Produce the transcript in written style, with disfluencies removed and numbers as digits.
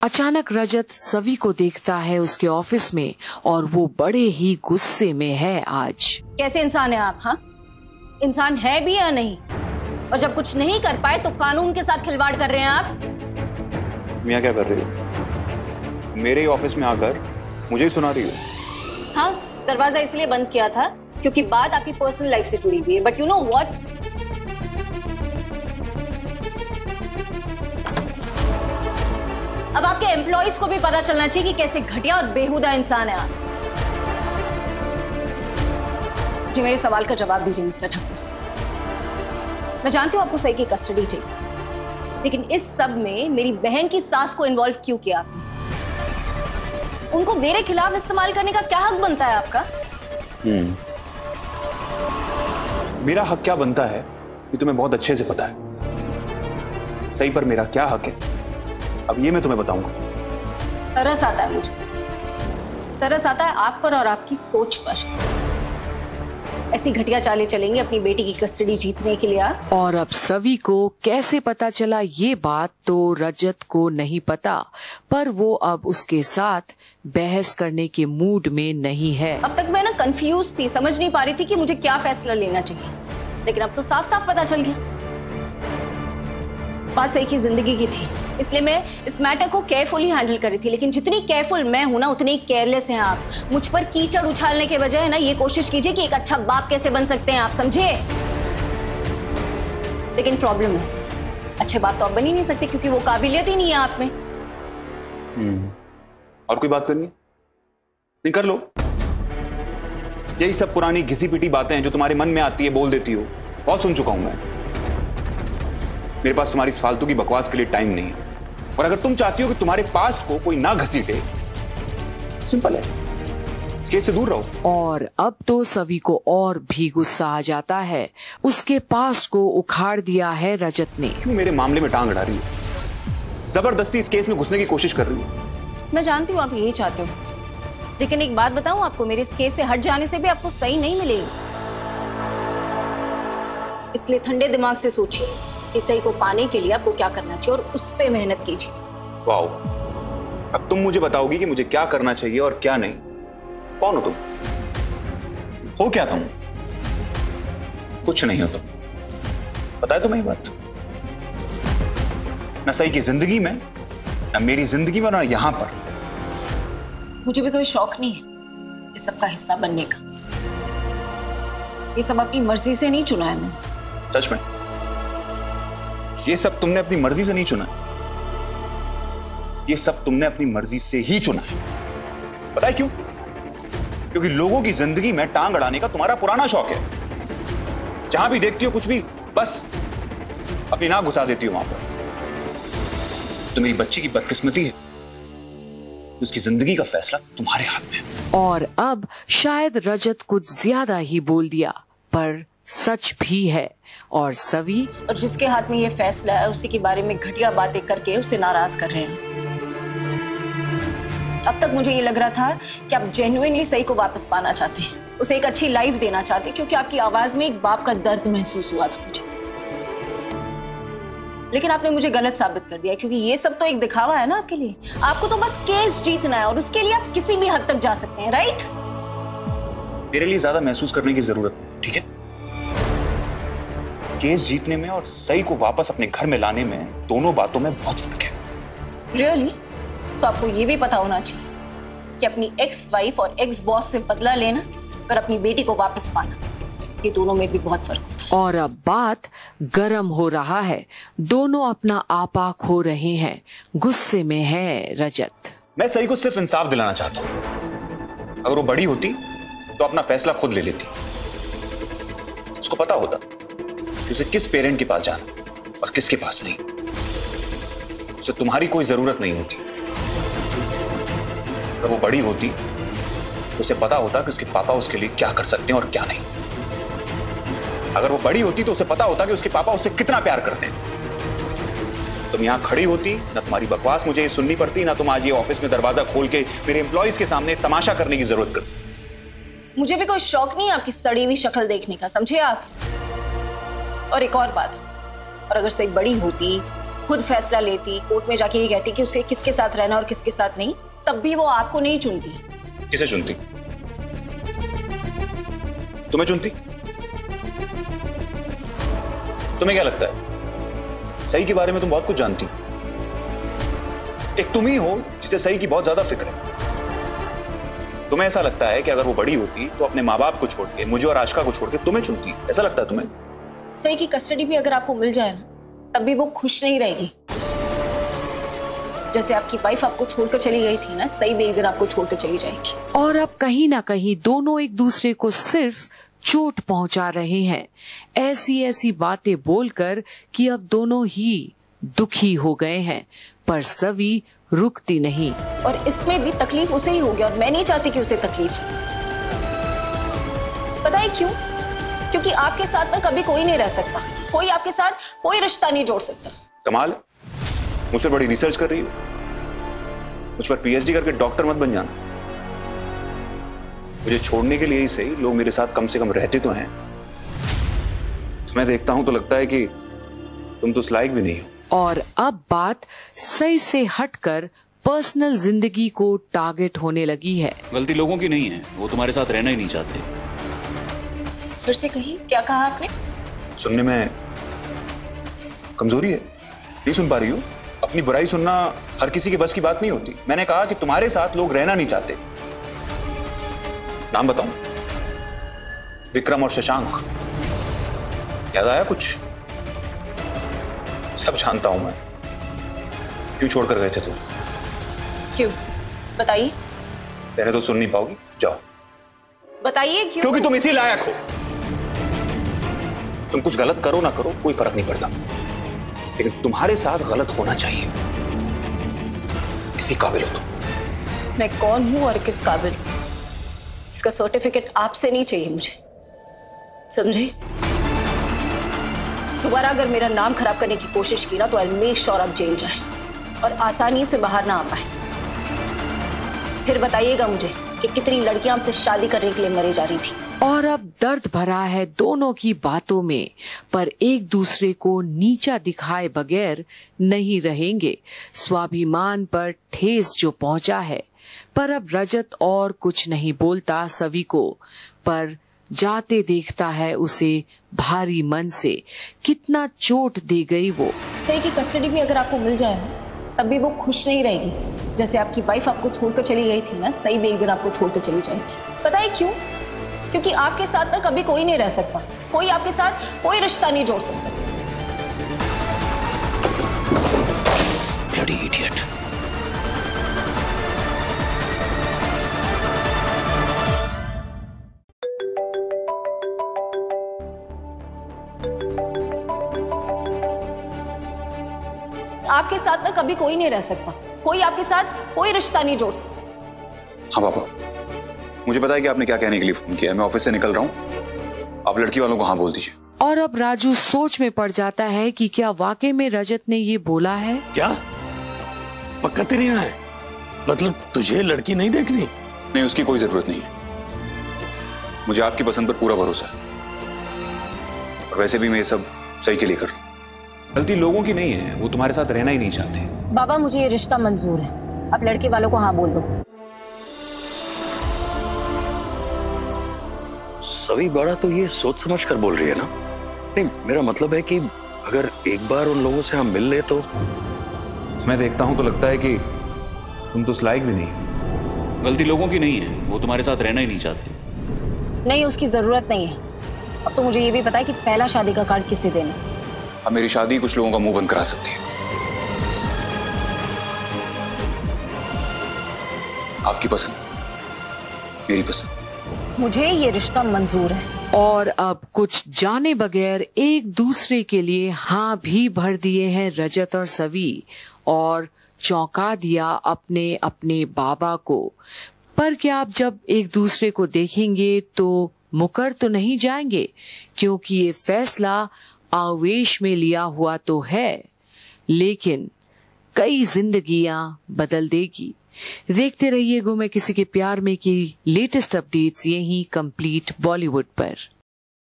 अचानक रजत सवी को देखता है उसके ऑफिस में और वो बड़े ही गुस्से में है आज। कैसे इंसान है आप? हाँ, इंसान है भी या नहीं? और जब कुछ नहीं कर पाए तो कानून के साथ खिलवाड़ कर रहे हैं आप। मियाँ क्या कर रही हो? मेरे ही ऑफिस में आकर मुझे ही सुना रही हो? हाँ, दरवाजा इसलिए बंद किया था क्योंकि बात आपकी पर्सनल लाइफ से जुड़ी हुई है। बट यू नो व्हाट, अब आपके एम्प्लॉइज को भी पता चलना चाहिए कि कैसे घटिया और बेहुदा इंसान है आप। जी, मेरे सवाल का जवाब दीजिए मिस्टर ठक्कर। मैं जानती हूँ आपको सही की कस्टडी चाहिए, लेकिन इस सब में मेरी बहन की सास को इन्वॉल्व क्यों किया आपने? उनको मेरे खिलाफ इस्तेमाल करने का क्या हक बनता है आपका? मेरा हक क्या बनता है ये तुम्हें बहुत अच्छे से पता है। सही पर मेरा क्या हक है अब ये मैं तुम्हें बताऊंगा। तरस आता है मुझे, तरस आता है आप पर और आपकी सोच पर। ऐसी घटिया चालें चलेंगे अपनी बेटी की कस्टडी जीतने के लिए आप। और अब सवी को कैसे पता चला ये बात तो रजत को नहीं पता, पर वो अब उसके साथ बहस करने के मूड में नहीं है। अब तक मैं ना कंफ्यूज थी, समझ नहीं पा रही थी कि मुझे क्या फैसला लेना चाहिए, लेकिन अब तो साफ साफ पता चल गया। बात सही की जिंदगी की थी, इसलिए मैं इस मैटर को केयरफुली हैंडल कर रही थी। लेकिन जितनी केयरफुल मैं हूं ना, उतनी केयरलेस हैं आप। मुझ पर कीचड़ उछालने के बजाय ना ये कोशिश कीजिए कि एक अच्छा बाप कैसे बन सकते हैं आप, समझे? लेकिन प्रॉब्लम है, अच्छे बाप तो आप बन ही नहीं सकते क्योंकि वो काबिलियत ही नहीं है आप में। और कोई बात करनी है? नहीं, कर लो। यही सब पुरानी घिसी पिटी बातें हैं जो तुम्हारे मन में आती है, बोल देती हो। बहुत सुन चुका हूं मैं। मेरे पास तुम्हारी इस फालतू की बकवास के लिए टाइम नहीं है। और अगर तुम चाहती हो कि तुम्हारे पास को कोई ना घसीटे, सिंपल है, इस केस से दूर रहो। और अब तो सवी को और भी गुस्सा आ जाता है। उसके पास को उखाड़ दिया है रजत ने। क्यों मेरे मामले में टांग अड़ा रही हो? जबरदस्ती इस केस में घुसने की कोशिश कर रही हो। मैं जानती हूँ आप यही चाहते हो, लेकिन एक बात बताऊं आपको, मेरे इस केस से हट जाने से भी आपको सही नहीं मिलेगी। इसलिए ठंडे दिमाग से सोचिए कि सही को पाने के लिए आपको क्या करना चाहिए और उस पे मेहनत कीजिए। वाओ, अब तुम मुझे बताओगी कि मुझे क्या करना चाहिए और क्या नहीं। कौन हो तुम? हो क्या तुम? कुछ नहीं हो तुम। पता है तुम्हें ये बात? ना सही की जिंदगी में, ना मेरी जिंदगी में, ना यहां पर। मुझे भी कोई शौक नहीं है इस सब का हिस्सा बनने का। ये सब अपनी मर्जी से नहीं चुना है मैंने। सच में? ये सब तुमने अपनी मर्जी से नहीं चुना, ये सब तुमने अपनी मर्जी से ही चुना है। पता है क्यों? क्योंकि लोगों की जिंदगी में टांग अड़ाने का तुम्हारा पुराना शौक है। जहां भी देखती हो कुछ भी, बस अपनी नाक घुसा देती हो वहां पर। तो मेरी बच्ची की बदकिस्मती है, उसकी जिंदगी का फैसला तुम्हारे हाथ में है। और अब शायद रजत कुछ ज्यादा ही बोल दिया, पर सच भी है। और सवी, और जिसके हाथ में ये फैसला है उसी के बारे में घटिया बातें करके उसे नाराज कर रहे हैं। अब तक मुझे ये लग रहा था कि आप जेन्युइनली सही को वापस पाना चाहते हैं, उसे एक अच्छी लाइफ देना चाहते हैं, क्योंकि आपकी आवाज में एक बाप का दर्द महसूस हुआ था मुझे। लेकिन आपने मुझे गलत साबित कर दिया, क्योंकि ये सब तो एक दिखावा है ना आपके लिए। आपको तो बस केस जीतना है और उसके लिए आप किसी भी हद तक जा सकते हैं, राइट? मेरे लिए ज्यादा महसूस करने की जरूरत नहीं, ठीक है? केस जीतने में और सही को वापस अपने घर में लाने में, दोनों बातों में बहुत फर्क है। रियली? तो आपको ये भी पता होना चाहिए कि अपनी एक्स वाइफ और एक्स बॉस से बदला लेना और अपनी बेटी को वापस पाना, ये दोनों में भी बहुत फर्क होता है। और अब बात गरम हो रहा है। दोनों अपना आपा खो रहे हैं। गुस्से में है रजत। मैं सही को सिर्फ इंसाफ दिलाना चाहता हूं। अगर वो बड़ी होती तो अपना फैसला खुद ले लेती। उसको पता होता कि उसे किस पेरेंट के पास जाना और किसके पास नहीं। उसे तुम्हारी कोई जरूरत नहीं होती। अगर वो बड़ी होती तो उसे पता होता कि उसके पापा उसके लिए क्या कर सकते हैं और क्या नहीं। अगर वो बड़ी होती तो उसे पता होता कि उसके पापा उससे कितना प्यार करते हैं। तुम यहां खड़ी होती, ना तुम्हारी बकवास मुझे सुननी पड़ती, ना तुम आज ये ऑफिस में दरवाजा खोल के मेरे एम्प्लॉइज के सामने तमाशा करने की जरूरत करती। मुझे भी कोई शौक नहीं है आपकी सड़ी हुई शक्ल देखने का, समझे आप? और एक और बात, और अगर सही बड़ी होती खुद फैसला लेती, कोर्ट में जाके ये कहती कि उसे किसके साथ रहना और किसके साथ नहीं, तब भी वो आपको नहीं चुनती। किसे चुनती? तुम्हें चुनती? तुम्हें क्या लगता है सही के बारे में तुम बहुत कुछ जानती हो? एक तुम ही हो जिसे सही की बहुत ज्यादा फिक्र है। तुम्हें ऐसा लगता है कि अगर वो बड़ी होती तो अपने माँ बाप को छोड़ के, मुझे और आशिका को छोड़ के तुम्हें चुनती, ऐसा लगता है तुम्हें? सही की कस्टडी भी अगर आपको मिल जाए ना, तब भी वो खुश नहीं रहेगी। जैसे आपकी वाइफ आपको छोड़कर चली गई थी ना, सही भी एक दिन आपको छोड़कर चली जाएगी। और अब कहीं ना कहीं दोनों एक दूसरे को सिर्फ चोट पहुंचा रहे हैं, ऐसी ऐसी बातें बोलकर कि अब दोनों ही दुखी हो गए हैं, पर सवी रुकती नहीं। और इसमें भी तकलीफ उसे ही होगी और मैं नहीं चाहती कि उसे तकलीफ। पता है क्यों? क्योंकि आपके साथ ना कभी कोई नहीं रह सकता, कोई आपके साथ कोई रिश्ता नहीं जोड़ सकता। कमाल, मुझ पर बड़ी रिसर्च कर रही हो। मुझ पर पीएचडी करके डॉक्टर मत बन जाना। मुझे छोड़ने के लिए ही सही, लोग मेरे साथ कम से कम रहते तो हैं। मैं देखता हूं तो लगता है कि तुम तो उस लायक भी नहीं हो। और अब बात सही से हटकर पर्सनल जिंदगी को टारगेट होने लगी है। गलती लोगों की नहीं है, वो तुम्हारे साथ रहना ही नहीं चाहते। फिर से कही, क्या कहा आपने? सुनने में कमजोरी है, नहीं सुन पा रही हो? अपनी बुराई सुनना हर किसी के बस की बात नहीं होती। मैंने कहा कि तुम्हारे साथ लोग रहना नहीं चाहते। नाम बताऊं? विक्रम और शशांक। याद आया कुछ? सब जानता हूं मैं। क्यों छोड़कर गए थे तुम? क्यों? बताइए। कहने तो सुन नहीं पाओगी, जाओ। बताइए क्यों? क्योंकि तुम इसी लायक हो। तुम कुछ गलत करो ना करो कोई फर्क नहीं पड़ता, लेकिन तुम्हारे साथ गलत होना चाहिए। किसी काबिल हो तुम। मैं कौन हूं और किस काबिल, इसका सर्टिफिकेट आपसे नहीं चाहिए मुझे, समझे? दोबारा अगर मेरा नाम खराब करने की कोशिश की ना, तो आई मेक श्योर आप जेल जाए और आसानी से बाहर ना आ पाए। फिर बताइएगा मुझे कि कितनी लड़कियां हमसे शादी करने के लिए मरी जा रही थी। और अब दर्द भरा है दोनों की बातों में, पर एक दूसरे को नीचा दिखाए बगैर नहीं रहेंगे। स्वाभिमान पर ठेस जो पहुंचा है, पर अब रजत और कुछ नहीं बोलता सवी को, पर जाते देखता है उसे भारी मन से। कितना चोट दे गई वो। सही की कस्टडी भी अगर आपको मिल जाए ना, तब भी वो खुश नहीं रहेगी। जैसे आपकी वाइफ आपको छोड़कर चली गई थी ना, सही भी एक दिन आपको छोड़कर चली जाएगी। पता है क्यों? क्योंकि आपके साथ ना कभी कोई नहीं रह सकता, कोई आपके साथ कोई रिश्ता नहीं जोड़ सकता। Bloody idiot. आपके साथ ना कभी कोई नहीं रह सकता, कोई आपके साथ कोई रिश्ता नहीं जोड़ सकता। हाँ पापा, मुझे पता है कि आपने क्या कहने के लिए फोन किया है। मैं ऑफिस से निकल रहा हूँ, आप लड़की वालों को हाँ बोल दीजिए। और अब राजू सोच में पड़ जाता है कि क्या वाकई में रजत ने ये बोला है? क्या पक्का तेरे यहाँ है? मतलब तुझे लड़की नहीं देखनी? नहीं, उसकी कोई जरूरत नहीं है। मुझे आपकी पसंद पर पूरा भरोसा है। और वैसे भी मैं ये सब सही के लिए कर रहा हूँ। गलती लोगों की नहीं है, वो तुम्हारे साथ रहना ही नहीं चाहते। बाबा, मुझे ये रिश्ता मंजूर है, आप लड़के वालों को हाँ बोल दो। सभी बड़ा तो ये सोच समझ कर बोल रही है ना? नहीं, मेरा मतलब है कि अगर एक बार उन लोगों से हम मिल ले तो। मैं देखता हूं तो लगता है कि तुम तो उस लायक भी नहीं हो। गलती लोगों की नहीं है, वो तुम्हारे साथ रहना ही नहीं चाहते। नहीं, उसकी जरूरत नहीं है। अब तो मुझे ये भी पता है कि पहला शादी का कार्ड किसे देना। अब मेरी शादी कुछ लोगों का मुंह बंद करा सकती है। आपकी पसंद, मेरी पसंद। मुझे ये रिश्ता मंजूर है। और अब कुछ जाने बगैर एक दूसरे के लिए हाँ भी भर दिए हैं रजत और सवी, और चौंका दिया अपने अपने बाबा को। पर क्या आप जब एक दूसरे को देखेंगे तो मुकर तो नहीं जाएंगे, क्योंकि ये फैसला आवेश में लिया हुआ तो है, लेकिन कई जिंदगियां बदल देगी। देखते रहिए गुम है किसी के प्यार में की लेटेस्ट अपडेट्स यहीं कंप्लीट बॉलीवुड पर।